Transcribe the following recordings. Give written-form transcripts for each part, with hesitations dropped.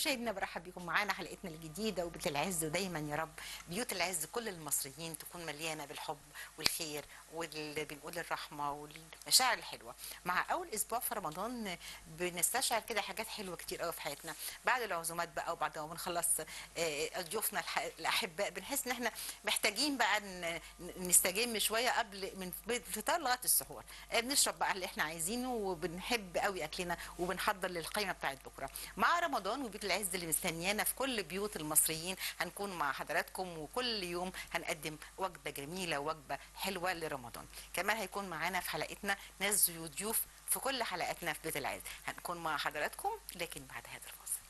مشاهدينا برحب بكم معانا حلقتنا الجديده وبيت العز، ودايما يا رب بيوت العز كل المصريين تكون مليانه بالحب والخير واللي بنقول الرحمه والمشاعر الحلوه. مع اول اسبوع في رمضان بنستشعر كده حاجات حلوه كتير قوي في حياتنا، بعد العزومات بقى وبعد ما بنخلص ضيوفنا الاحباء بنحس ان احنا محتاجين بقى نستجم شويه قبل من الفطار لغايه السحور، بنشرب بقى اللي احنا عايزينه وبنحب قوي اكلنا وبنحضر للقائمه بتاعت بكره. مع رمضان وبيت العز اللي مستنيانا في كل بيوت المصريين هنكون مع حضراتكم، وكل يوم هنقدم وجبه جميله ووجبه حلوه لرمضان. كمان هيكون معانا في حلقتنا ناس ضيوف في كل حلقاتنا في بيت العز، هنكون مع حضراتكم لكن بعد هذا الفاصل.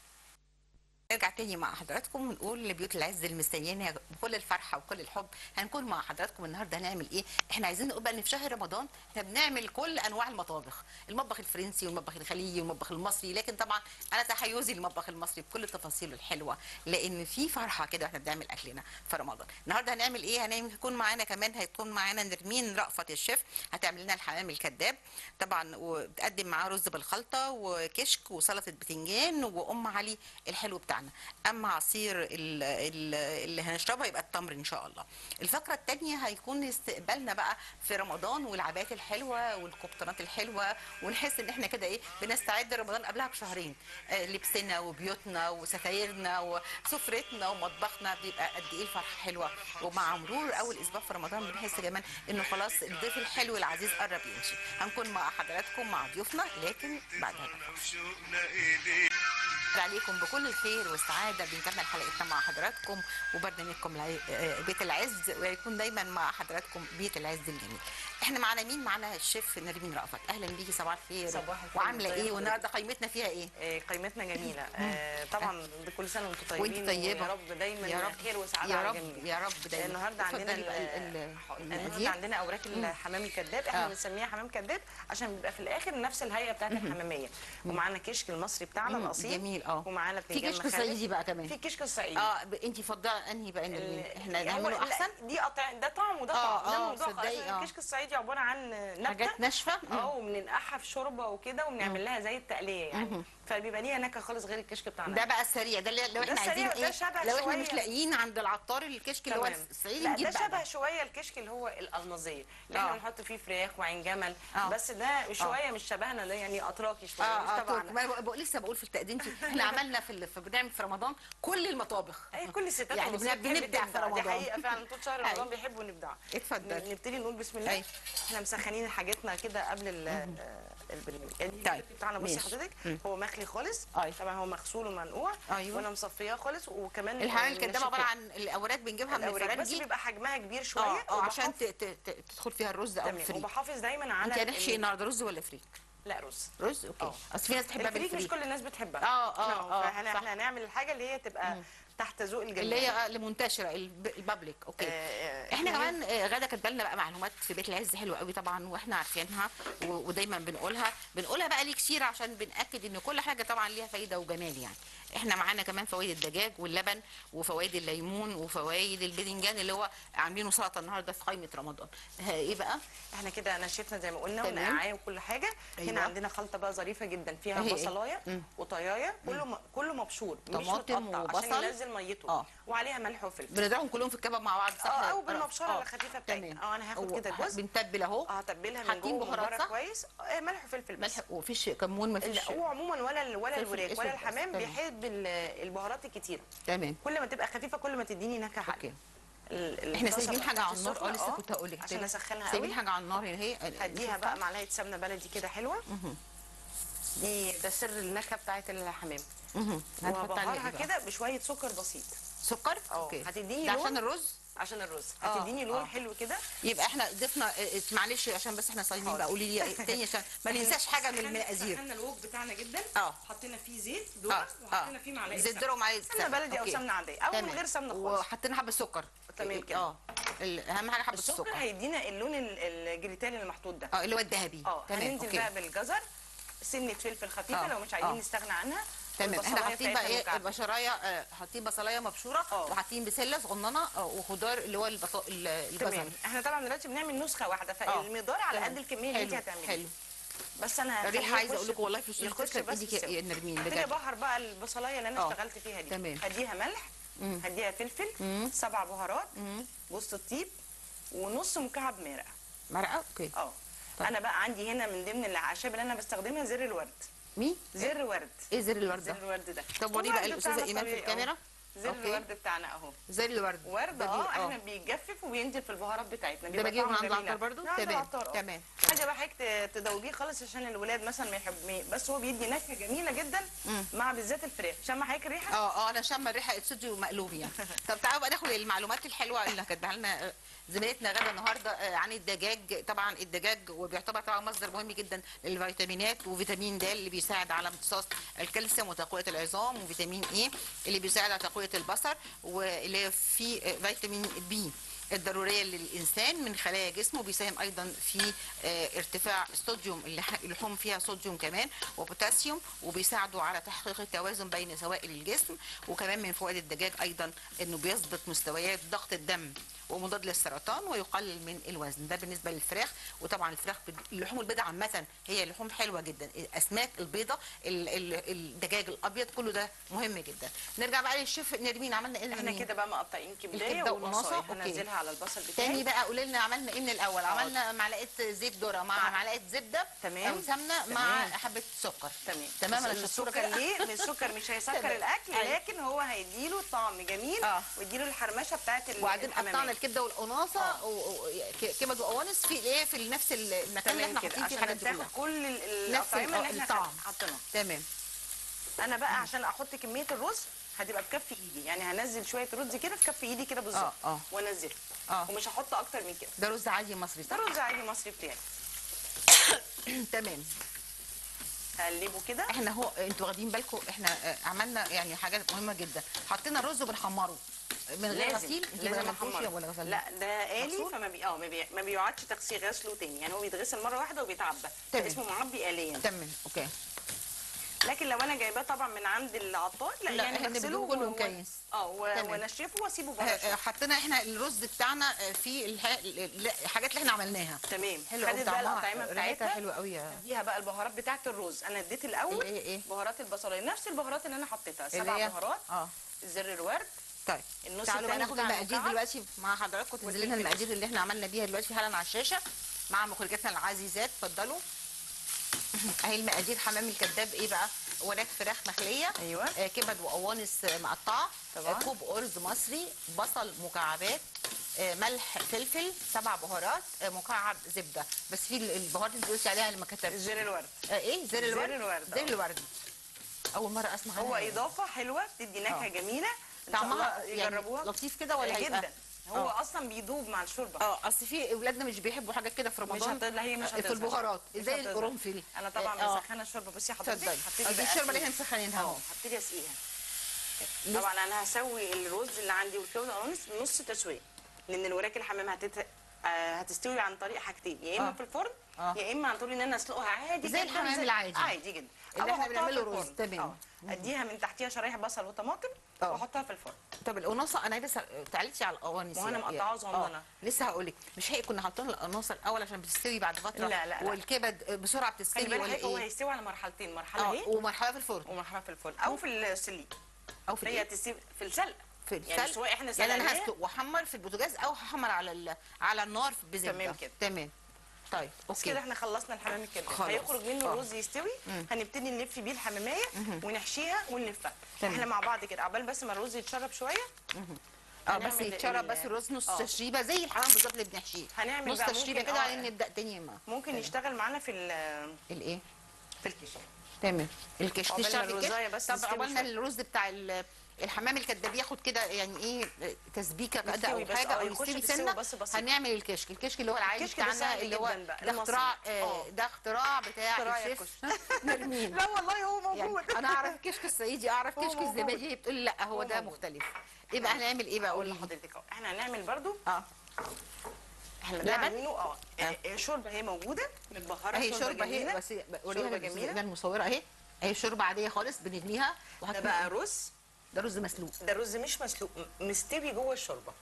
نرجع تاني مع حضراتكم ونقول لبيوت العز المستنيين بكل الفرحه وكل الحب. هنكون مع حضراتكم النهارده هنعمل ايه؟ احنا عايزين نقول بقى ان في شهر رمضان احنا بنعمل كل انواع المطابخ، المطبخ الفرنسي والمطبخ الخليجي والمطبخ المصري، لكن طبعا انا تحيزي للمطبخ المصري بكل تفاصيله الحلوه، لان في فرحه كده واحنا بنعمل اكلنا في رمضان. النهارده هنعمل ايه؟ هيكون معانا كمان نرمين رأفت الشيف، هتعمل لنا الحمام الكذاب طبعا، وبتقدم معاه رز بالخلطه وكشك وسلطه بتنجان وام علي الحلو بتاعنا. اما عصير اللي هنشربه يبقى التمر ان شاء الله. الفقره الثانيه هيكون استقبالنا بقى في رمضان والعبايات الحلوه والقبطانات الحلوه، ونحس ان احنا كده ايه بنستعد لرمضان قبلها بشهرين. لبسنا وبيوتنا وستايرنا وسفرتنا ومطبخنا بيبقى قد ايه الفرحه حلوه. ومع مرور اول اسبوع في رمضان بنحس كمان انه خلاص الضيف الحلو العزيز قرب يمشي. هنكون مع حضراتكم مع ضيوفنا لكن بعد هذا عليكم بكل الخير والسعاده. بنكمل حلقتنا مع حضراتكم وبرنامجكم بيت العز، ويكون دايما مع حضراتكم بيت العز الجميل. احنا معانا مين؟ معانا الشيف نرمين رأفت. اهلا بيكي، صباح الخير. صباح الخير. وعامله ايه؟ والنهارده قيمتنا فيها ايه؟ قيمتنا جميله. طبعا بكل سنه وانتم طيبين، وانت طيبه، ويا رب دايما يا رب خير وسعاده يا على رب الجميع. يا رب دايما. النهارده عندنا اوراق الحمام الكذاب. احنا بنسميها حمام كذاب عشان بيبقى في الاخر نفس الهيئه بتاعت الحماميه. ومعانا كشك المصري بتاعنا الاصيل جميل. ومعانا في كشك الصعيدي بقى كمان. في كشك الصعيدي. انت فضلي انهي بقى؟ احنا نعمله احسن. دي قطع، ده طعم وده طعم. ده موضوع الكشك الصعيدي عباره عن نبته حاجات ناشفه وبننقعها في شوربه وكده وبنعمل لها زي التقليه يعني. فبيبقى ليها نكهه خالص غير الكشك بتاعنا. ده بقى السريع، ده اللي لو احنا عايزين ايه، لو احنا مش لاقيين عند العطار الكشك اللي هو الصعيدي نجيب ده شبه شويه الكشك اللي هو الالمازيه اللي احنا بنحط فيه فراخ وعين جمل. بس ده شويه مش شبهنا، ده يعني اتراكي شويه مش تبعنا. لسه بقول في التقديم احنا عملنا بنعمل في رمضان كل المطابخ. كل الستات يعني بنبدع في رمضان. دي حقيقه فعلا، طول شهر رمضان بيحبوا نبدع. اتفضل. نبتدي نقول بسم الله. احنا مسخنين حاجتنا كده قبل البرنامج. طيب بتاعنا بصي حضرتك هو مخلي خالص. طبعا هو مغسول ومنقوع. وانا مصفياه خالص. وكمان الحمام الكداب عباره عن الاوراق بنجيبها من الفراخ بس بيبقى حجمها كبير شويه عشان تدخل فيها الرز او الفريك. وبحافظ دايما على انت هنحشي النهارده رز ولا فريك؟ لا رز. رز اوكي. اصل في ناس بتحبها بالفريك، مش كل الناس بتحبها. فاحنا هنعمل الحاجه اللي هي تبقى تحت ذوق الجميع، اللي هي المنتشره البابليك. اوكي. احنا كمان غاده كاتبه لنا بقى معلومات في بيت العز حلوه قوي طبعا، واحنا عارفينها ودايما بنقولها بقى ليه كتير عشان بناكد ان كل حاجه طبعا ليها فايده وجمال يعني. احنا معانا كمان فوائد الدجاج واللبن وفوائد الليمون وفوائد الباذنجان اللي هو عاملينه سلطه النهارده في قائمه رمضان. ايه بقى؟ احنا كده نشفنا زي ما قلنا ونقعاه وكل حاجه. هنا عندنا خلطه بقى ظريفه جدا فيها بصلايه وطيايه، كله مبشور مش متقطع عشان ينزل ميته. وعليها ملح وفلفل. بنضربهم كلهم في الكباب مع بعض، صح؟ او بالمبشره الخفيفه بتاعتنا. انا هاخد كده الجزء بنتبل اهو. هتبلها من جوه بهارات كويس. ملح وفلفل بس. ملح وفيش كمون؟ مفيش. هو عموما ولا الوراك ولا الحمام بيحب البهارات الكتير. تمام. كل ما تبقى خفيفه كل ما تديني نكهه حلوه. احنا سايبين حاجه على النار. لسه كنت هقول لك عشان اسخنها قوي. سايبين حاجه على النار اهي. هديها بقى معلقه سمنه بلدي كده حلوه. ده سر النكهه بتاعت الحمام. وهبهرها كده بشويه سكر بسيط. سكر؟ اوكي. هتديني لون عشان الرز. هتديني لون حلو كده. يبقى احنا ضفنا معلش عشان بس احنا صايمين بقى، قولي لي تاني عشان ما ننساش حاجه من المقادير. سخنا الوك بتاعنا جدا. حطينا فيه زيت ذره وحطينا فيه معلقه زيت ذره ومعلقه سمنه بلدي او سمنه عاديه او من غير سمنه خالص. وحطينا حبه سكر. تمام كده. اهم حاجه حبه السكر. السكر هيدينا اللون الجريتان اللي محطوط ده. اللي هو الذهبي. تمام. هننزل بقى بالجزر، سنه فلفل خفيفه لو مش عايزين نستغنى عنها. تمام. احنا حاطين بقى ايه؟ بشرايه، حاطين بصلايه مبشوره وحاطين بسله صغننه وخضار اللي هو الجزر. تمام. احنا طبعا دلوقتي بنعمل نسخه واحده، فالمقدار على قد الكميه اللي انت هتعمليها. حلو. بس انا الريحه عايزه اقول لكم والله في الصوص تسلم ايدك يا نرمين بجد. هبتدي ابهر بقى البصلايه اللي انا اشتغلت فيها دي. تمام. هديها ملح، هديها فلفل، 7 بهارات، جوز الطيب، ونص مكعب مرقه. اوكي. انا بقى عندي هنا من ضمن الاعشاب اللي انا بستخدمها زر الورد. مين؟ زر ورد. ايه زر الورد ده؟ زر الورد ده. طب وريه بقى الاستاذه ايمان في الكاميرا. زر الورد بتاعنا اهو. زر الورد. ورد احنا بيتجفف وبينزل في البهارات بتاعتنا. ده بجيبه من عند العطار برضه؟ تمام. حاجه بقى حضرتك تدوبيه خالص عشان الولاد مثلا ما يحبوه، بس هو بيدي نكهه جميله جدا مع بالذات الفراخ. شامه حضرتك الريحه؟ انا شامه الريحه استوديو مقلوب يعني. طب تعالوا بقى ناخد المعلومات الحلوه اللي كاتباها لنا زميلتنا غدا النهارده عن الدجاج. طبعا الدجاج وبيعتبر طبعا مصدر مهم جدا للفيتامينات، وفيتامين د اللي بيساعد على امتصاص الكالسيوم وتقويه العظام، وفيتامين اي اللي بيساعد على تقويه البصر، واللي في فيتامين بي الضروريه للانسان من خلايا جسمه، بيساهم ايضا في ارتفاع الصوديوم، اللحوم فيها صوديوم كمان وبوتاسيوم، وبيساعدوا على تحقيق التوازن بين سوائل الجسم. وكمان من فوائد الدجاج ايضا انه بيظبط مستويات ضغط الدم ومضاد للسرطان ويقلل من الوزن. ده بالنسبه للفراخ. وطبعا الفراخ اللحوم البيضاء عامه هي لحوم حلوه جدا، الاسماك البيضاء، الدجاج الابيض، كله ده مهم جدا. نرجع بقى للشيف نرمين، عملنا ايه؟ احنا كده بقى مقطعين كبدايه ونصايه، هنزلها على البصل بتاعي. تاني بقى قولي لنا عملنا ايه من الاول. عملنا معلقه زيت ذره مع معلقه زبده او سمنه مع حبه سكر. تمام. السكر ليه؟ السكر مش هيسكر الاكل، لكن هو هيديله طعم جميل ويديله الحرمشه بتاعت وبعدين قطعنا الكبده والقناصه كبد وقوانص في ايه، في نفس المكان اللي احنا حاطين فيه الحاجات دي كلها، كل الاطعمه اللي احنا حاطينها. تمام. انا بقى عشان احط كميه الرز هتبقى بكف ايدي، يعني هنزل شويه رز كده في كف ايدي كده بالظبط وانزله ومش هحط اكتر من كده. ده رز عادي مصري صح؟ ده رز عادي مصري بتاعي. تمام. هقلبه كده. احنا اهو انتوا واخدين بالكم احنا عملنا يعني حاجات مهمه جدا. حطينا الرز وبنحمره من غير غسيل. لازم احمره ولا غسل؟ لا ده آلي، فما ما بيقعدش تغسيل غسله تاني، يعني هو بيتغسل مره واحده وبيتعبى. اسمه معبي آليا. تمام. اوكي. لكن لو انا جايباه طبعا من عند العطار لا يعني بغسله كله مكيس ونشفه واسيبه بره. حطينا احنا الرز بتاعنا في الحاجات اللي احنا عملناها. تمام. حلو خدت بقى الاطعمه بتاعتها حلوه قوي. اديها بقى البهارات بتاعه الرز. انا اديت الاول بهارات البصلايه، نفس البهارات اللي انا حطيتها 7 بهارات. زر الورد. طيب تعالوا بقى ناخد المقادير دلوقتي مع حضراتكم. تنزل لنا المقادير اللي احنا عملنا بيها دلوقتي حالا على الشاشه مع مخرجاتنا العزيزات. اتفضلوا. اهي المقادير. حمام الكداب ايه بقى؟ وراك فراخ مخليه، كبد وقوانص مقطعه، كوب ارز مصري، بصل مكعبات، ملح، فلفل، 7 بهارات، مكعب زبده. بس في البهارات اللي قلتي عليها اللي ما كتبتش. زر الورد. ايه زر الورد؟ زر الورد اول مره اسمع عنها. هو اضافه حلوه بتدي نكهه جميله. طعمها يجربوها يعني لطيف كده ولا جدا. هو اصلا بيدوب مع الشوربه. اصل في اولادنا مش بيحبوا حاجات كده في رمضان. مش في البهارات زي القرنفل. انا طبعا مسخنه الشوربه. بصي حضرتك دي الشوربه اللي احنا مسخنينها هبتدي اسقيها. طبعا انا هسوي الرز اللي عندي والكبده والقوانص نص تسويه، لان الوراك الحمام هتستوي عن طريق حاجتين، يا اما في الفرن يا اما عن طريق ان انا اسلقها عادي زي الحمام العادي عادي جدا اللي احنا بنعمله رز. تمام. اديها من تحتيها شرايح بصل وطماطم واحطها في الفرن. طب القناصه انا لسه تعاليتي على القوانص وانا مقطعاها صغننه. لسه هقول لك مش هي كنا حاطين القناصه الاول عشان بتستوي بعد فتره؟ لا. والكبد بسرعه بتستوي ولا ايه؟ هو هيستوي على مرحلتين، مرحله اهي ومرحله في الفرن او في السليق او في هي تستوي في السلق. يعني سواء احنا يعني انا هسلق واحمر في البوتاجاز او هحمر على النار بزبده. تمام كده. تمام. طيب بس كده احنا خلصنا الحمام الكده. هيخرج منه الرز يستوي. هنبتدي نلف بيه الحماميه ونحشيها ونلفها. احنا مع بعض كده عقبال بس ما الرز يتشرب شويه. بس يتشرب بس الرز نص تشريبه زي الحمام بالظبط اللي بنحشيه. هنعمل نص تشريبه كده وبعدين نبدا تاني. ممكن يشتغل معانا في الايه؟ في الكشك. تمام. الكشك تشتغل الكشك. طب عقبالنا الرز بتاع الحمام الكداب ياخد كده يعني ايه تسبيكه كده او حاجه او يستوي سنه. هنعمل الكشك اللي هو العادي بتاعنا اللي هو ده اختراع بتاع الشيف نرمين. لا والله هو موجود. يعني انا اعرف الكشك الصعيدي، اعرف كشك الزبادي، بتقول لي لا هو ده مختلف. ايه بقى هنعمل ايه بقى؟ قولي لحضرتك احنا هنعمل برضو احنا ده عاملينه شوربه هي موجوده متبهره. اهي شوربه اهي بس وريها جميله المصوره اهي شوربه عاديه خالص بنرميها. ده بقى رز. ده رز مسلوق. ده رز مش مسلوق، مستوي جوه الشوربه.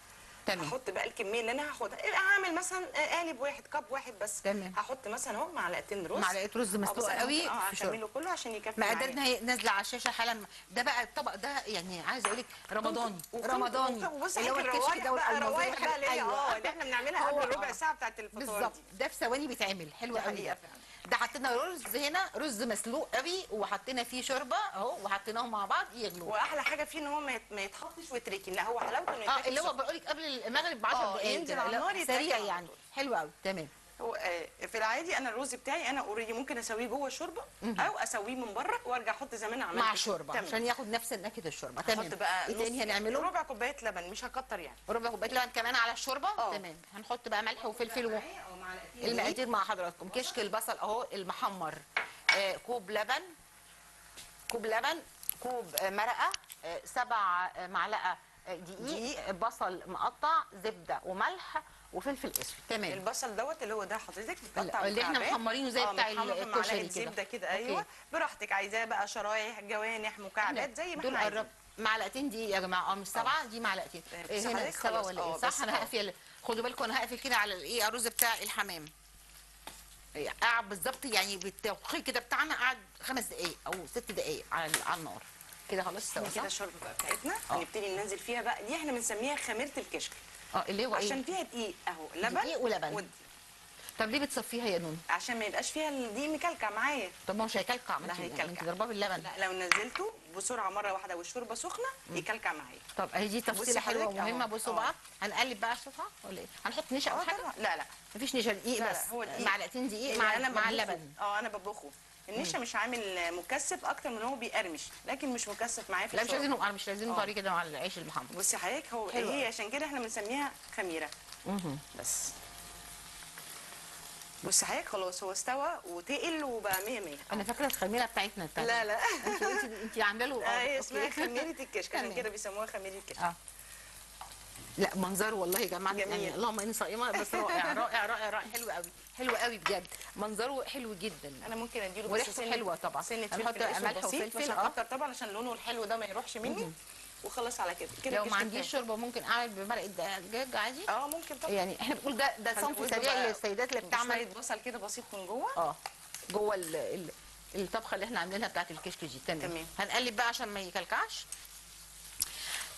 تمام. هحط بقى الكميه اللي انا هاخدها، هعمل مثلا قالب واحد، كب واحد بس. تمام. هحط مثلا اهو معلقتين رز، معلقه رز مسلوق قوي في شوربه. هكمله كله عشان يكفي معايا. مقاديرنا هي نازله على الشاشه حالا. ده بقى الطبق ده يعني عايزه اقول لك رمضاني رمضاني، وبصي اللي هو الكشك ده والالمظيه روايح بقى اللي هي أيوة. اللي احنا بنعملها قبل ربع ساعه بتاعت الفطار بالظبط، دي. ده في ثواني بيتعمل حلو دي قوي. حقيقة ده فعلا. ده حطينا رز هنا، رز مسلوق قوي، وحطينا فيه شوربه اهو، وحطيناهم مع بعض يغلوا. واحلى حاجه فيه ان هو ما يتحطش ويتركن، لا هو حلاوته انه يتاكل اللي هو سخن. بقول لك قبل المغرب ب 10 دقائق ينزل على النار يتاكل سريع على يعني. طول. حلو قوي. تمام. هو في العادي انا الرز بتاعي انا اوريدي ممكن اسويه جوه الشوربه او اسويه من بره وارجع احط زي ما انا عملت مع الشوربه تمام. عشان ياخد نفس نكهه الشوربه. تمام. هحط بقى ايه تاني هنعمله؟ ربع كوبايه لبن، مش هكتر يعني. ربع كوبايه لبن كمان على الشوربه. تمام. هنحط بقى ملح وفلفل المقادير مع حضراتكم. كشك البصل اهو المحمر، كوب لبن، كوب لبن، كوب مرقه، 7 معلقه دقيق، بصل مقطع، زبده وملح وفلفل اسود. تمام. البصل دوت اللي هو ده حضرتك بتقطع اللي احنا محمرينه زي بتاع الكشري كده. زبده كده ايوه براحتك، عايزاه بقى شرايح، جوانح، مكعبات زي ما دول احنا عايزين. معلقتين دي يا جماعه، مش 7 دي معلقتين. هنا 7 ولا ايه؟ صح. انا هقفل، خدوا بالكم انا هقفل كده على الايه الرز بتاع الحمام. قعد بالظبط يعني بالتوقيت كده بتاعنا، قعد 5 دقائق او 6 دقائق على النار كده. خلاص استوى كده الشوربه بقى بتاعتنا هنبتدي ننزل فيها بقى. دي احنا بنسميها خميره الكشك. اللي هو عشان فيها دقيق اهو، لبن دقيق ولبن. طب ليه بتصفيها يا نون؟ عشان ما يبقاش فيها الدقيق مكلكع معايا. طب ما هو مش هيكلكع، ما انت ضرباه باللبن. لا لو نزلته بسرعه مره واحده والشوربه سخنه يكلكع معايا. طب اهي دي تفصيله حلوه ومهمه. بصوا بقى هنقلب بقى الصفحه ولا ايه؟ هنحط نشا او حاجه؟ لا مفيش نشا، دقيق بس. هو دقيق. معلقتين دقيق مع اللبن. انا بطبخه. النشا مش عامل مكثف اكتر من هو بيقرمش، لكن مش مكثف معايا في لا مش عايزين طري كده مع العيش المحمر. بصي حضرتك هو هي عشان كده احنا بنسميها خميره. بس بصي حضرتك خلاص هو استوى وتقل وبقى 100 100. انا فاكره الخميره بتاعتنا لا انت عامله له هي اسمها خميره الكشك، عشان كده بيسموها خميره الكشك. لا منظره والله يا جماعه جميل. يعني اللهم اني صائمه، بس رائع رائع رائع رائع. حلو قوي، حلو قوي بجد. منظره حلو جدا. انا ممكن اديله وريحته حلوه طبعا. هنحط ملح وفلفل مش هكتر طبعا عشان لونه الحلو ده ما يروحش مني. وخلاص على كده لو ما عنديش شوربه ممكن اعمل بمرقه دجاج عادي. ممكن طبعا. يعني احنا بنقول ده صنف سريع للسيدات اللي بتعمل شويه بصل كده بسيط من جوه. جوه الطبخه اللي احنا عاملينها بتاعت الكشك دي. تمام. هنقلب بقى عشان ما يكلكعش.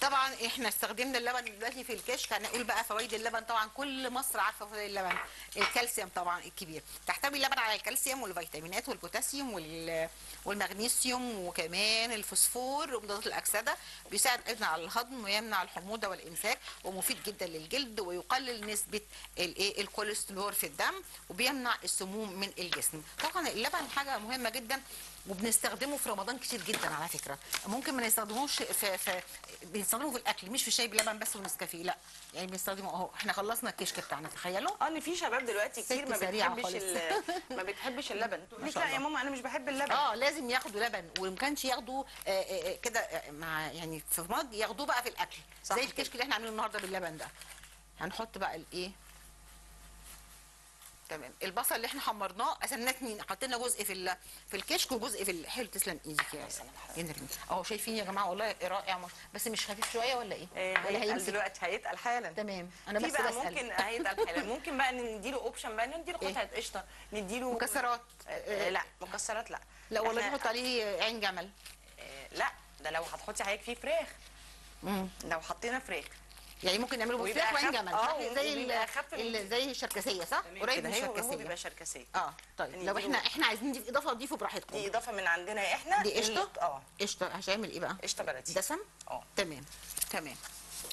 طبعا احنا استخدمنا اللبن دلوقتي في الكشك. هنقول بقى فوائد اللبن. طبعا كل مصر عارفه فوائد اللبن. الكالسيوم طبعا الكبير، تحتوي اللبن على الكالسيوم والفيتامينات والبوتاسيوم والمغنيسيوم وكمان الفوسفور ومضادات الاكسده. بيساعد ايضا على الهضم ويمنع الحموضه والامساك، ومفيد جدا للجلد، ويقلل نسبه الكوليسترول في الدم، وبيمنع السموم من الجسم. طبعا اللبن حاجه مهمه جدا، وبنستخدمه في رمضان كتير جدا على فكره. ممكن ما نستخدموش بنستخدمه في الاكل، مش في شاي بلبن بس ونسكافيه، لا يعني بنستخدمه اهو. احنا خلصنا الكشك بتاعنا، تخيلوا. ان في شباب دلوقتي كتير ما بتحبش اللبن. تقول لك لا يا ماما انا مش بحب اللبن. لازم ياخدوا لبن، وما كانش ياخدوا كده مع يعني في مج، ياخدوه بقى في الاكل زي الكشك اللي احنا عاملينه النهارده باللبن ده. هنحط بقى الايه. تمام. البصل اللي احنا حمرناه قسمناه 2، حطينا جزء في الكشك وجزء في حلو. تسلم ايدك يا سلام. اهو شايفين يا جماعه والله رائع، بس مش خفيف شويه ولا ايه؟ ولا هيمسك دلوقتي؟ هيتقل حالا. تمام. انا بس بقى ممكن هيتقل حالا. ممكن بقى نديله اوبشن بقى، نديله قطعه قشطه، نديله مكسرات. لا مكسرات لا. لا والله نحط عليه عين جمل. لا ده لو هتحطي حضرتك فيه فراخ. لو حطينا فراخ يعني ممكن نعمله بفراخ وعين جمل. زي الشركسيه صح؟ قريب من الشركسيه. بيبقى شركسيه. طيب لو احنا عايزين نضيف اضافه نضيفه براحتكم. دي اضافه من عندنا احنا. دي قشطه. قشطه هتعمل ايه بقى؟ قشطه بلدي دسم. تمام.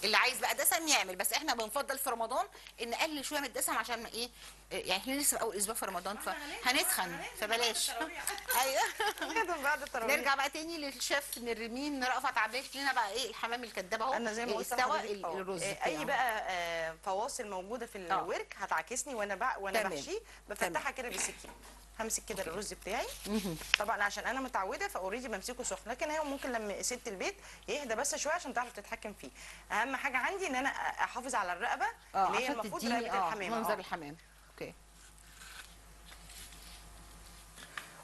اللي عايز بقى دسم يعمل، بس احنا بنفضل في رمضان ان نقلل شويه من الدسم عشان ما ايه، يعني احنا لسه في اول اسبوع في رمضان فهنسخن فبلاش. ايوه. بعد التراويح نرجع بقى تاني للشيف نرمين رأفت عباك لنا بقى ايه الحمام الكداب اهو. انا زي ما قلت استوى الرز. اي بقى فواصل موجوده في الورك هتعاكسني وانا بحشيه بفتحها كده بالسكين. همسك كده الرز بتاعي. طبعا عشان انا متعوده فاوريدي بمسكه سخن، لكن هي ممكن لما ست البيت يهدى بس شويه عشان تعرف تتحكم فيه. اهم حاجه عندي ان انا احافظ على الرقبه اللي هي المفروض رقبه الحمام. منظر الحمام. اوكي.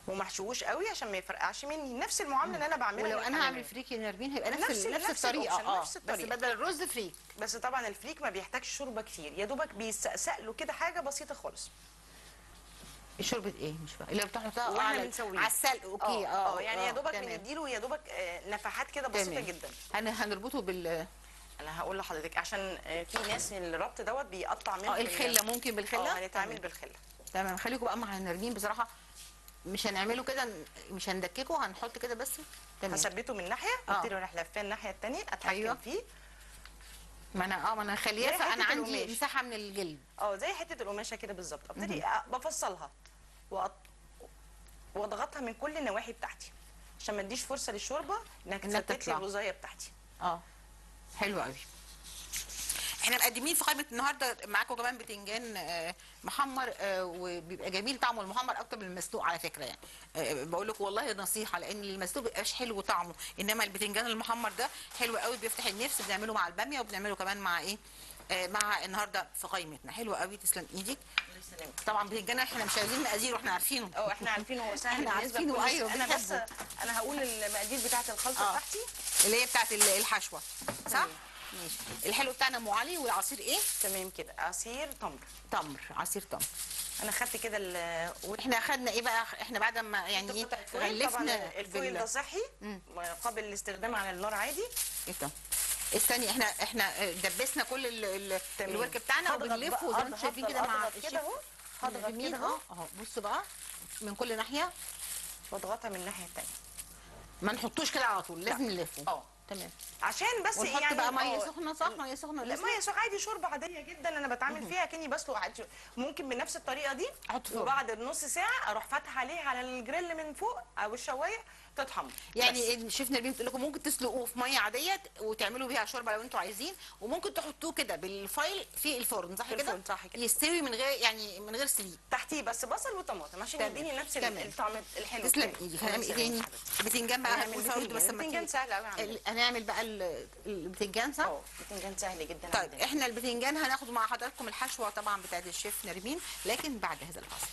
ومحشوش قوي عشان ما يفرقعش مني. نفس المعامله اللي انا بعملها ولو انا للحمامات. هعمل فريك يا نرمين هيبقى نفس نفس الطريقه. الأوبشن، نفس الطريقة. بس بدل الرز فريك. بس طبعا الفريك ما بيحتاجش شوربه كتير، يا دوبك بيسقسق له كده حاجه بسيطه خالص. شوربه ايه مش فاهمه اللي بتحطها واحنا على بنسويه على السلق. اوكي. يعني يا دوبك تمام. بنديله يا دوبك نفحات كده بسيطه جدا. هنربطه بال انا هقول لحضرتك عشان في ناس الربط دوت بيقطع منه الخله. ممكن بالخله. هنتعامل بالخله. تمام. خليكم بقى مع نرمين بصراحه، مش هنعمله كده، مش هندككه، هنحط كده بس. تمام. هثبته من ناحيه وابتدي اروح لفاه الناحيه الثانيه اتحكم فيه. ما انا هخليها، فانا عندي مساحه من الجلد. زي حته القماشه كده بالظبط. ابتدي بفصلها واضغطها من كل النواحي بتاعتي عشان ما اديش فرصه للشوربه انها تثبت لي الرزايه بتاعتي. حلو قوي. احنا مقدمين في قائمه النهارده معاكم كمان بتنجان محمر، وبيبقى جميل طعمه المحمر اكتر من المسلوق على فكره. يعني بقول لكم والله نصيحه، لان المسلوق ما بيبقاش حلو طعمه، انما البتنجان المحمر ده حلو قوي، بيفتح النفس. بنعمله مع الباميه وبنعمله كمان مع ايه، مع النهارده في قائمتنا. حلو قوي، تسلم ايدك. طبعا بتنجان احنا مش عايزين مقادير واحنا عارفينه. احنا عارفينه، هو سهل. احنا عارفينه. ايوه انا بس انا هقول المقادير بتاعه الخلطه بتاعتي اللي هي بتاعه الحشوه، صح؟ ماشي. الحلو بتاعنا ام علي، والعصير ايه؟ تمام كده، عصير تمر. عصير تمر. انا خدت كده احنا خدنا ايه بقى؟ احنا بعد ما يعني ايه غلفنا الفويل ده صحي قابل للاستخدام على النار عادي. ايه ده؟ استني، احنا دبسنا كل الورك بتاعنا وبنلفه زي ما انتم شايفين كده مع الشيف. هضغط كده اهو. بصوا بقى من كل ناحيه واضغطها من الناحيه الثانيه. ما نحطوش كده على طول، لازم نلفه. تمام. عشان بس ونحط يعني بقى ميه سخنه، صح؟ ميه سخنه. لا، ميه سخنه عادي، شوربه عاديه جدا انا بتعامل فيها كاني بسلق عادي. ممكن بنفس الطريقه دي وبعد نص ساعه اروح فاتحه عليه على الجريل من فوق او الشوايه تتحمر. يعني شيف نرمين بتقول لكم ممكن تسلقوه في ميه عاديه وتعملوا بيها شوربه لو انتوا عايزين، وممكن تحطوه كده بالفايل في الفرن، صح كده؟ صح كده. يستوي من غير سليق. تحتيه بس بصل وطماطم عشان يديني نفس الطعم الحلو. تسلم ايدك. هنعمل ايه تاني؟ بتنجان بقى هنقول فوائد بس لما البتنجان سهل قوي. هنعمل بقى البتنجان، صح؟ البتنجان سهل جدا. طيب احنا البتنجان هناخد مع حضراتكم الحشوه طبعا بتاعت الشيف نرمين، لكن بعد هذا الفاصل.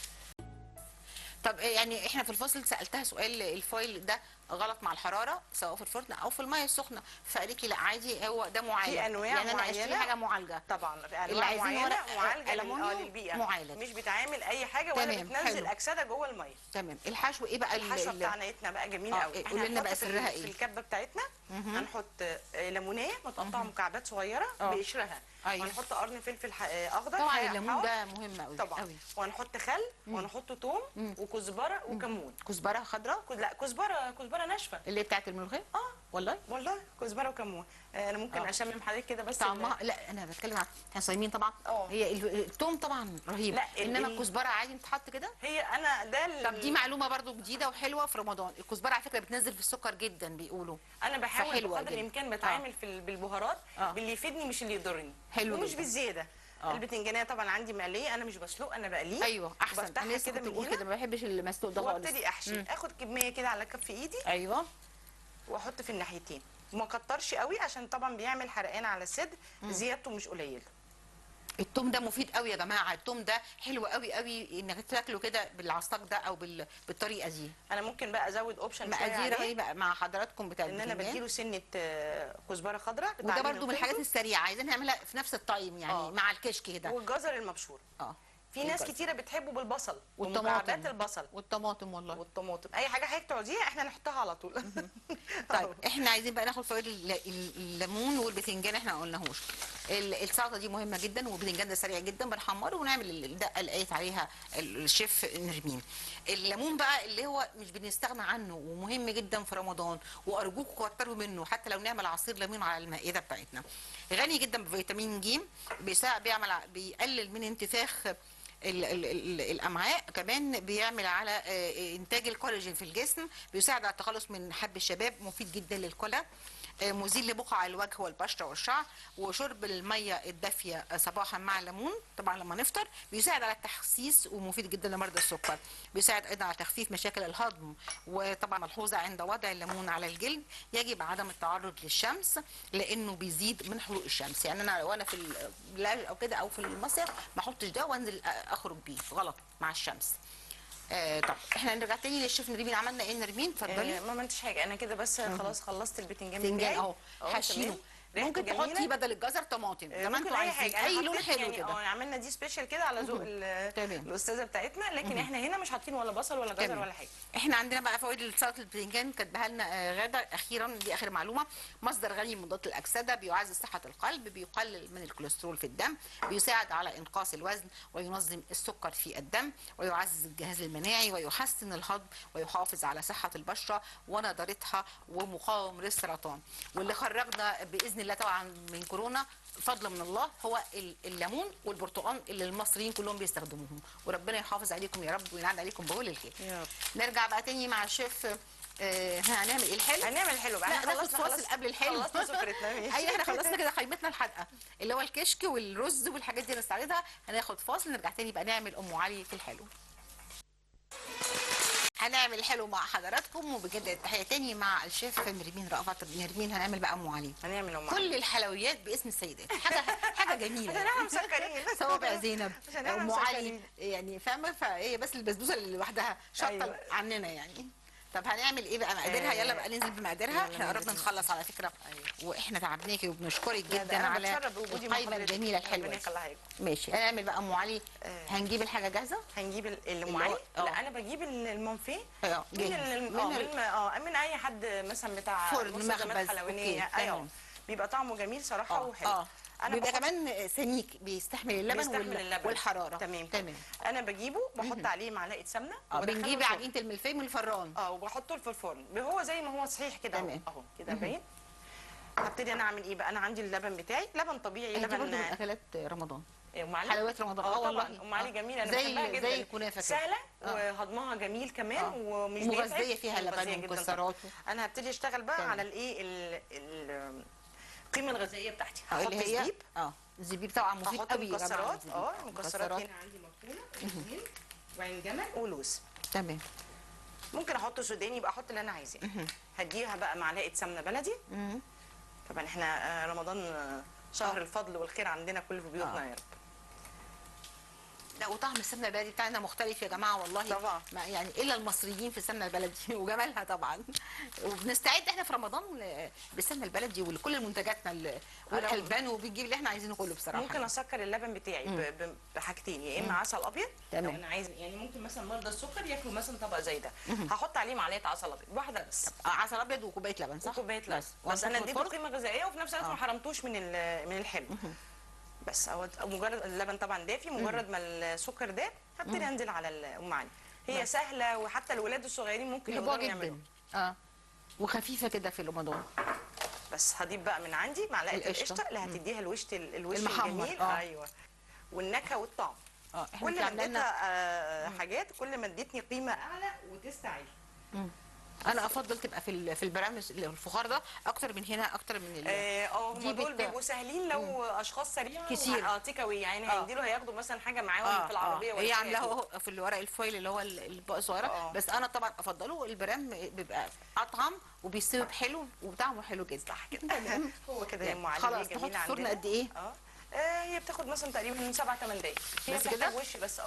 طب يعني احنا في الفصل سالتها سؤال، الفويل ده غلط مع الحراره سواء في الفرن او في الميه السخنه، فقالت لي لا عادي، هو ده معالج. في انواع يعني معينه، انا اشتري حاجه معالجه. طبعا في انواع معينه معالجه للبيئه، معالج، مش بتعامل اي حاجه ولا بتنزل اكسده جوه الميه. تمام. الحشو ايه بقى؟ الحشوه بتاعتنا بقى جميله قوي. قولي لنا بقى سرها ايه؟ في الكبه بتاعتنا هنحط ليمونيه متقطعه مكعبات صغيره بقشرها. وهنحط قرن فلفل اخضر. طبعا الليمون ده مهم قوي طبعا. وهنحط خل وهنحط توم وكزبره وكمون. كزبره خضراء؟ لا، كزبره ناشفه اللي بتاعت الملوخيه. والله كزبره وكمون. انا ممكن اشمم حضرتك كده بس طعمها. لا انا بتكلم عن احنا صايمين طبعا. هي التوم طبعا رهيب، انما الكزبره عادي بتتحط كده. هي انا ده طب دي معلومه برضو جديده وحلوه في رمضان. الكزبره على فكره بتنزل في السكر جدا بيقولوا. انا بحاول بقدر الامكان بتعامل بالبهارات باللي يفيدني مش اللي يضرني. حلو ومش بالزياده. البتنجانيه طبعا عندي مقليه، انا مش بسلق، انا بقليه. ايوه احسن. انا كده بقول كده ما بحبش المسلوق ده خالص. وابتدي احشي، اخد كميه كده على كف ايدي. ايوه. واحط في الناحيتين، وما كترش قوي عشان طبعا بيعمل حرقان على الصدر. زيادته مش قليله. التوم ده مفيد قوي يا جماعه، التوم ده حلو قوي قوي انك تاكله كده بالعصاك ده او بالطريقه دي. انا ممكن بقى ازود اوبشن مقادير اهي بقى مع حضراتكم بتاع ان انا بديله سنه كزبره خضراء، وده برده من الحاجات السريعه عايزين نعملها في نفس الطعم يعني مع الكشك كده. والجزر المبشور. في ناس كتيره بتحبه بالبصل ومكعبات البصل والطماطم. والله والطماطم اي حاجه حضرتك تعوزيها احنا نحطها على طول. طيب احنا عايزين بقى ناخد فوائد الليمون والبتنجان. احنا ما قلناهوش. السلطه دي مهمه جدا، والبتنجان ده سريع جدا، بنحمره ونعمل الدقه اللي قالت عليها الشيف نرمين. الليمون بقى اللي هو مش بنستغنى عنه ومهم جدا في رمضان، وارجوكم كتروا منه حتى لو نعمل عصير ليمون على المائده بتاعتنا. غني جدا بفيتامين ج، بيقلل من انتفاخ الامعاء، كمان بيعمل على انتاج الكولاجين في الجسم، بيساعد على التخلص من حب الشباب، مفيد جدا للكلى، مزيل لبقع الوجه والبشره والشعر. وشرب الميه الدافيه صباحا مع الليمون طبعا لما نفطر بيساعد على التخسيس، ومفيد جدا لمرضى السكر. بيساعد ايضا على تخفيف مشاكل الهضم. وطبعا ملحوظه عند وضع الليمون على الجلد، يجب عدم التعرض للشمس لانه بيزيد من حروق الشمس. يعني انا وانا في البلاج او كده او في المصيف ما احطش ده وانزل اخرج بيه، غلط مع الشمس. طب احنا نرجع تاني للشيف نرمين، عملنا ايه نرمين؟ اتفضلي. ما عملتش حاجه انا كده بس خلاص خلصت البتنجان بتنجان بتاعي اهو حشينه. ممكن تحطي بدل الجزر طماطم زي ما انتوا عايزين، اي لون حلو يعني كده. عملنا دي سبيشال كده على ذوق الاستاذه بتاعتنا، لكن احنا هنا مش حاطين ولا بصل ولا جزر ولا حاجه. احنا عندنا بقى فوائد سلطه البتنجان كاتباها لنا غاده اخيرا، دي اخر معلومه. مصدر غني من مضادات الاكسده، بيعزز صحه القلب، بيقلل من الكوليسترول في الدم، بيساعد على انقاص الوزن وينظم السكر في الدم، ويعزز الجهاز المناعي ويحسن الهضم ويحافظ على صحه البشره ونضارتها ومقاوم للسرطان. واللي خرجنا باذن الله طبعا من كورونا فضل من الله هو الليمون والبرتقال اللي المصريين كلهم بيستخدموهم، وربنا يحافظ عليكم يا رب وينعم عليكم بهول الخير. نرجع بقى تاني مع الشيف. هنعمل ايه الحلو؟ هنعمل الحلو بقى. احنا خلصنا فاصل قبل الحلو. خلصنا سفرتنا. ايوه احنا خلصنا كده قائمتنا الحادقه اللي هو الكشك والرز والحاجات دي نستعرضها. هناخد فاصل نرجع تاني بقى نعمل ام علي في الحلو. هنعمل الحلو مع حضراتكم، وبجد التحيه تاني مع الشيف نرمين رأفت. نرمين هنعمل بقى ام علي. هنعمل ام علي كل الحلويات باسم السيدات، حاجه جميله. عشان احنا مسكرين. صوابع زينب، ام علي يعني فاهمه، فهي بس البسبوسه اللي لوحدها شطه عننا يعني. طب هنعمل ايه بقى مقاديرها؟ يلا بقى ننزل بمقاديرها. احنا قربنا نخلص على فكره. واحنا تعبناكي وبنشكرك جدا على القايمه الجميله الحلوه. ماشي هنعمل بقى ام علي. هنجيب الحاجه جاهزه؟ هنجيب الام علي. لا انا بجيب المنفيه من اي حد مثلا بتاع فرن مخبز حلوانيه. ايوه بيبقى طعمه جميل صراحه وحلو. بيبقى كمان سميك بيستحمل اللبن والحراره. تمام. انا بجيبه بحط عليه معلقه سمنه. بنجيب عجينه الملفيه من الفران. وبحطه في الفرن هو زي ما هو صحيح كده اهو كده باين. هبتدي انا اعمل ايه بقى؟ انا عندي اللبن بتاعي لبن طبيعي. لبن برضه من اكلات رمضان. حلويات رمضان. والله ام علي جميله. انا بحبها جدا. زي الكنافه كده سهله وهضمها جميل كمان ومش مغذيه فيها لبن ومكسرات. انا هبتدي اشتغل بقى على الايه القيمه الغذائيه بتاعتي. هحط زبيب. الزبيب طبعا مفيد قوي. مكسرات. مكسرات هنا عندي مطحونه وعين جمل ولوز. تمام. ممكن احط سوداني يبقى احط اللي انا عايزاه. هديها بقى معلقه سمنه بلدي. طبعا احنا رمضان شهر الفضل والخير عندنا كله في بيوتنا يا رب. لا وطعم السمنه البلدي بتاعنا مختلف يا جماعه والله طبعا. يعني الا المصريين في السمنه البلدي وجمالها طبعا. وبنستعد احنا في رمضان بالسمنه البلدي وكل منتجاتنا والالبان وبنجيب اللي احنا عايزينه كله بصراحه. ممكن اسكر اللبن بتاعي بحاجتين، يا اما عسل ابيض لو انا عايز، يعني ممكن مثلا مرضى السكر ياكلوا مثلا طبق زي ده. هحط عليه معلقه عسل ابيض واحده بس. عسل ابيض وكوبايه لبن صح؟ وكوبايه لبن بس انا اديته قيمه غذائيه وفي نفس الوقت ما حرمتوش من الحلو. بس مجرد اللبن طبعا دافي، مجرد ما السكر داب هبتدي انزل على الام علي. هي سهله وحتى الولاد الصغيرين ممكن يقدروا يعملوها. وخفيفه كده في رمضان. بس هضيف بقى من عندي معلقه القشطه اللي هتديها الوش الجميل. ايوه والنكهه والطعم. كل ما اديتها حاجات كل ما اديتني قيمه اعلى وتستعيل. انا افضل تبقى في البرامج الفخار ده اكتر من هنا، اكتر من هم دول بيبقوا سهلين لو اشخاص سريعه كتير. تيك اواي يعني هينزلوا هياخدوا مثلا حاجه معاهم في العربيه. هي عاملاه في الورق الفويل اللي هو الباقه الصغيره. بس انا طبعا افضله البرام بيبقى اطعم وبيستوي حلو وطعمه حلو جدا. صح كده. هو كده يا ام علي. خلاص تحط في الفرن قد ايه؟ هي بتاخد مثلا تقريبا من 7 8 دقايق. هي بتحتاج وش بس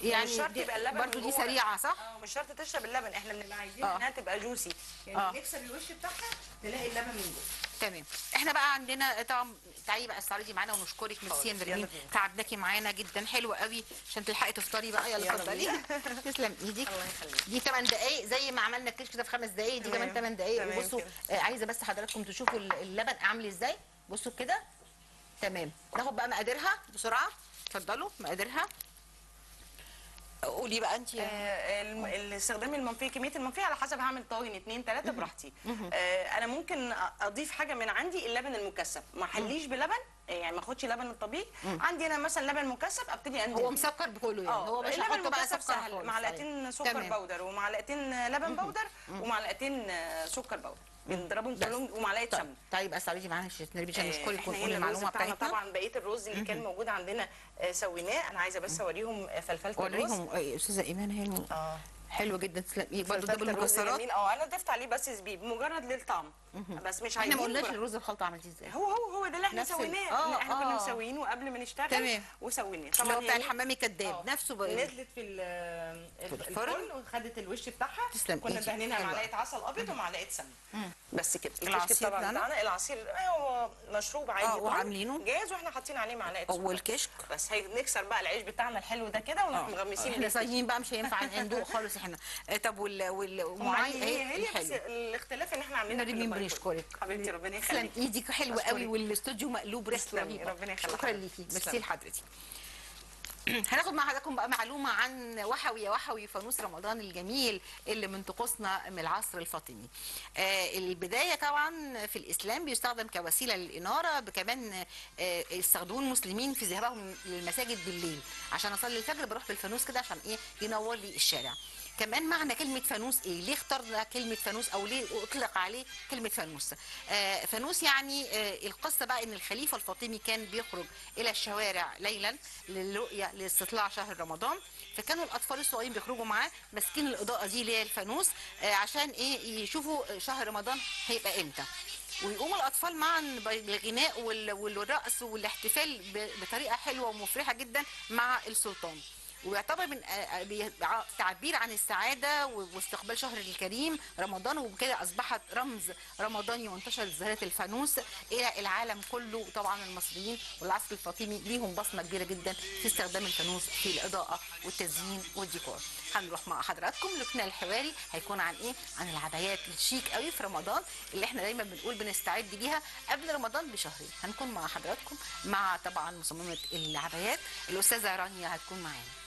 يعني مش شرط يبقى اللبن برضه دي سريعه صح؟ مش شرط تشرب اللبن، احنا بنبقى عايزين انها تبقى جوسي يعني نكسر الوش بتاعها تلاقي اللبن من جوه. تمام. احنا بقى عندنا طبعا تعالي بقى استعرضي معانا ونشكرك ميرسي يا نرمين، تعبناكي معانا جدا حلوه قوي عشان تلحقي تفطري بقى. يلا اتفضلي. تسلم ايدك. الله يخليك. دي 8 دقائق زي ما عملنا الكشك كده في 5 دقائق، دي كمان 8 دقائق. بصوا عايزه بس حضراتكم تشوفوا اللبن عامل ازاي. بصوا كده تمام. ناخد بقى مقاديرها بسرعه. اتفضلوا مقاديرها. قولي بقى انت. استخدام المنفيه، كميه المنفيه على حسب هعمل طاجن 2 3 براحتي. انا ممكن اضيف حاجه من عندي اللبن المكثف، ما احليش بلبن يعني ما اخدش لبن الطبيعي. عندي انا مثلا لبن مكثف ابتدي انزل هو مسكر بكله يعني هو مش هحط بقى سكر. معلقتين سكر بودر ومعلقتين لبن بودر ومعلقتين سكر بودر بنضربهم كلهم ومعلقه سمنه. طيب استعرضي معانا الشيف نرمين عشان نشكرك ونقول المعلومه بتاعتنا. طبعا بقيه الرز اللي كان موجود عندنا سويناه. انا عايزه بس اوريهم فلفله الرز. وريهم استاذه ايمان هاني. حلو جدا، تسلمي. برضه ده فلفلة الرز بالمكسرات. جميل. انا ضفت عليه بس زبيب مجرد للطعم، بس مش احنا عايزين ما قلناش الرز الخلطه عملتيه ازاي. هو ده اللي احنا نفس سويناه، احنا كنا مسوينه قبل ما نشتغل. تمام. وسويناه اللي هو بتاع هي الحمامي كداب نفسه نزلت في الفرن وخدت الوش بتاعها. تسلم كنا إيدي. دهنينها حلوة. معلقه عسل ابيض ومعلقه سمنه. بس كده. العصير الكشك طبعا بتاعنا؟ بتاعنا العصير هو مشروب عادي طبعاً، وعاملينه جاهز، واحنا حاطين عليه معلقه سكر. والكشك بس هنكسر بقى العيش بتاعنا الحلو ده كده ونروح مغمسين احنا صايمين بقى، مش هينفع ندوق خالص احنا. طب والمعين هي بس الحلو الاختلاف ان احنا عاملين نرمين بنشكرك حبيبتي، ربنا تسلم يخليك. ايدك حلوه أشكرك. قوي، والاستوديو مقلوب ريحته تسلمي، رهيبه. ربنا يخليك. شكرا ليكي، تسلمي. ميرسي لحضرتك. هناخد مع حضراتكم بقى معلومه عن وحوي يا وحوي فانوس رمضان الجميل اللي من طقوسنا من العصر الفاطمي. البدايه طبعا في الاسلام بيستخدم كوسيله للاناره، كمان يستخدموه المسلمين في ذهابهم للمساجد بالليل عشان اصلي الفجر، بروح بالفانوس كده عشان ايه ينور لي الشارع. كمان معنى كلمة فانوس ايه؟ ليه اخترنا كلمة فانوس او ليه اطلق عليه كلمة فانوس؟ فانوس يعني القصة بقى ان الخليفة الفاطمي كان بيخرج الى الشوارع ليلا للرؤية لاستطلاع شهر رمضان، فكانوا الاطفال الصغيرين بيخرجوا معاه ماسكين الاضاءة دي اللي هي الفانوس عشان ايه يشوفوا شهر رمضان هيبقى امتى. ويقوم الاطفال معا بالغناء والرقص والاحتفال بطريقة حلوة ومفرحة جدا مع السلطان، ويعتبر من تعبير عن السعاده واستقبال شهر الكريم رمضان، وبكده اصبحت رمز رمضاني وانتشرت ظاهره الفانوس الى العالم كله. طبعا المصريين والعصر الفاطمي ليهم بصمه كبيره جدا في استخدام الفانوس في الاضاءه والتزيين والديكور. هنروح مع حضراتكم لقنا الحواري هيكون عن ايه؟ عن العبايات الشيك قوي في رمضان اللي احنا دايما بنقول بنستعد ليها قبل رمضان بشهرين. هنكون مع حضراتكم مع طبعا مصممه العبايات الاستاذه رانيا، هتكون معانا.